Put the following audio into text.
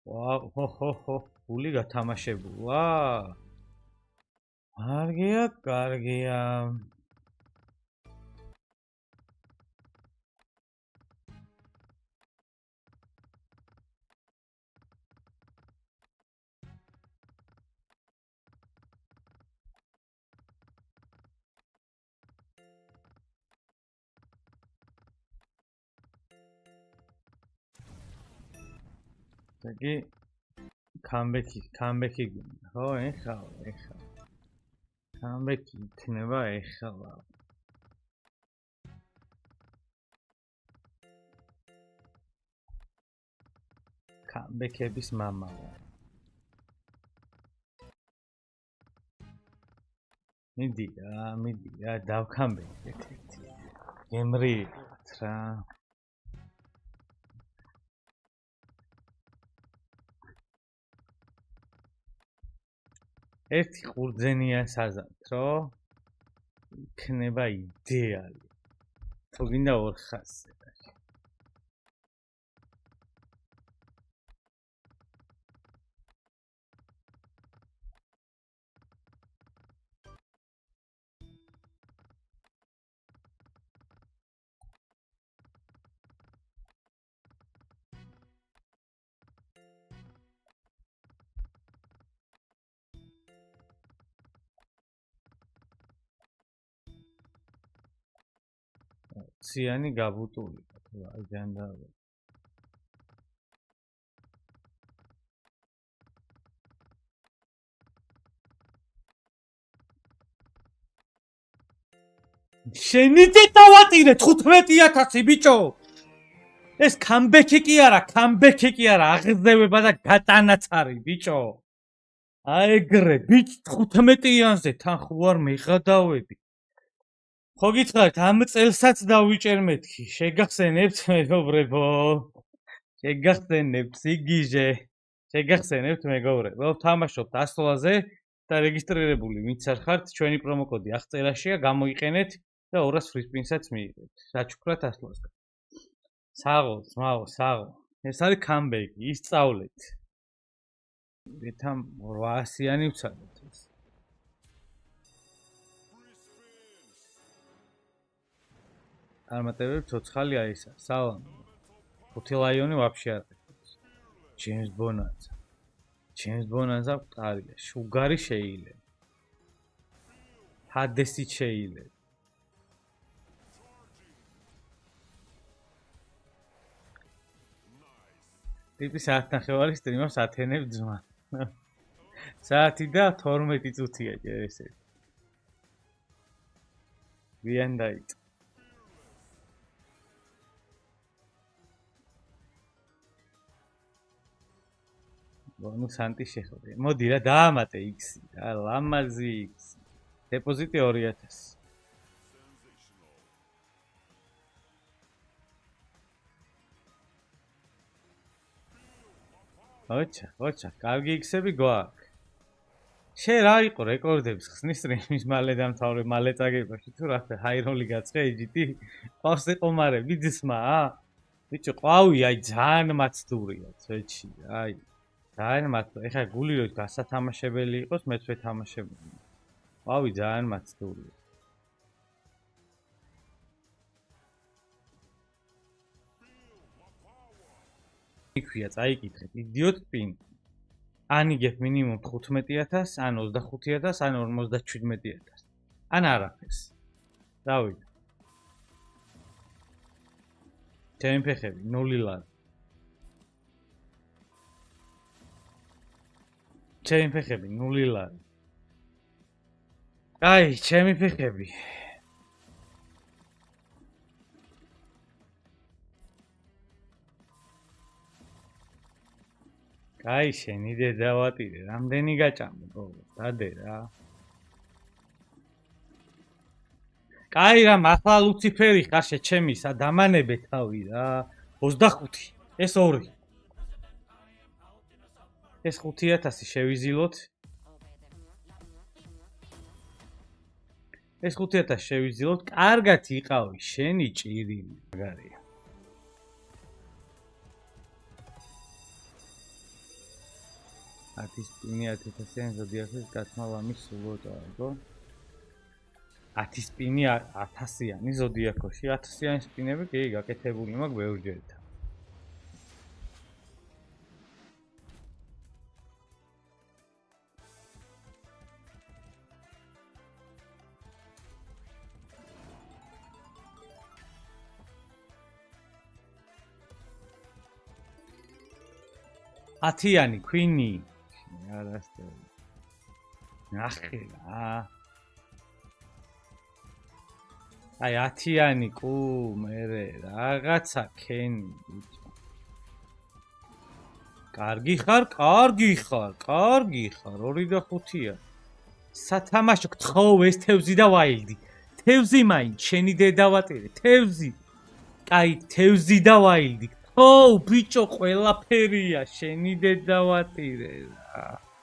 ვაუ, გული გათამაშებულა. კარგია. იგი კამბექი გინდა, ხო, ეხლა. კამბექი იქნება ეხლა. კამბექების მამაა. მიდია, დავკამბექეთ. გემრიელად რა. ერთი ყურძენია საზამთ, რომ იქნება იდეალი. თუ გინდა 400-ზე. ციანი გაბუტული, აი ჯანდავე. შენით დავატირე 15000 ბიჭო. ეს კამბექი კი არა, აღზევება და გატანაცარი ბიჭო. აეგრე ბიჭ 15-იანზე თან ხო არ მეღადავები. ხო გითხარით, ამ წელსაც დავიჭერ მეთქი. შეგახსენებთ მეგობრებო. შეგახსენებთ სიგიჟე. შეგახსენებთ მეგობრებო. თამაშობთ 100-ზე და რეგისტრირებული ვინც არ ხართ, ჩვენი პრომოკოდი აღწერაშია, გამოიყენეთ და 200 free spin-საც მიიღებთ. საჩუქრად 100-ზე. საღო, საღო. ეს არის კამბექი, ისწავლეთ. ეთამ 800-იანი ვცადეთ ეს. Armateveb ცოცხალი არის სალამი. 5 ლაიონი ვაფშე არ არის. ჯეიმს ბონანზა ყარია. შუგარი შეიძლება. ჰადესი შეიძლება. ტიპი საათნახევარი სტრიმავს ათენებ ძმა. საათი და 12 წუთია ჯერ ესე. ვიან დაიწყო. ბონუს ანტი შეხვდე. მოდი რა დაამატე X-ი, რა ლამაზი X. დეპოზიტი 2000. ოჩა, კარგი X-ები გვაქვს. შე რა იყო რეკორდების ხსნის სტრიმის მალე დამთავრე, მალე წაგებაში თუ რა ჰაიროლი გაცხე EGT. ყავს ეყომარები ძმა? ბიჭო, ყვავი, აი ძალიან მაცდურია, წეჩი, აი. ძალიან მაცდური. ეხლა გული რო გასათამაშებელი იყოს, მეც ვეთამაშებული. ყვავი, ძალიან მაცდურია. იქვია, წაიკითხეთ, იდიოტ პინ. ან იგებ მინიმუმ 15000, ან 25000, ან 57000. ან არაფერს. დავიდა. ჩემი ფეხები 0 ლარი. ჩემი ფეხები 0 ლარი. აი, ჩემი ფეხები. აი, შენი დედავატირე, რამდენი გაჭამე, ბოლოს, დადე რა. კაი რა, ახლა ლუციფერი ხარ ჩემისა, დამანებე თავი რა. 25, ეს 2. ეს 5000 შევიზილოთ. ეს 5000 შევიზილოთ, კარგად იყავი, შენი ჭირილი, მაგარია. 10 სპინი 1000-იანი ზოდიაქოს გათმა ლამის სულოტა, გო? 10 სპინი 1000-იანი ზოდიაქოში, 1000-იანი სპინები კი გაკეთებული მაქვს ბევრჯერ. ათიანი ქვინი. არასწორი. ნახე რა. აი 10-იანი კუ, მერე რაღაცა ქენი ბიჭო. კარგი ხარ? კარგი ხარ. 2 და 5-ია. სათამაშო გთხოვ ეს თევზი და ვაილდი. თევზი მაინც შენი დედავატირე, თევზი. კაი, თევზი და ვაილდი. ო, ბიჭო, ყველაფერია, შენი დედავატირე რა.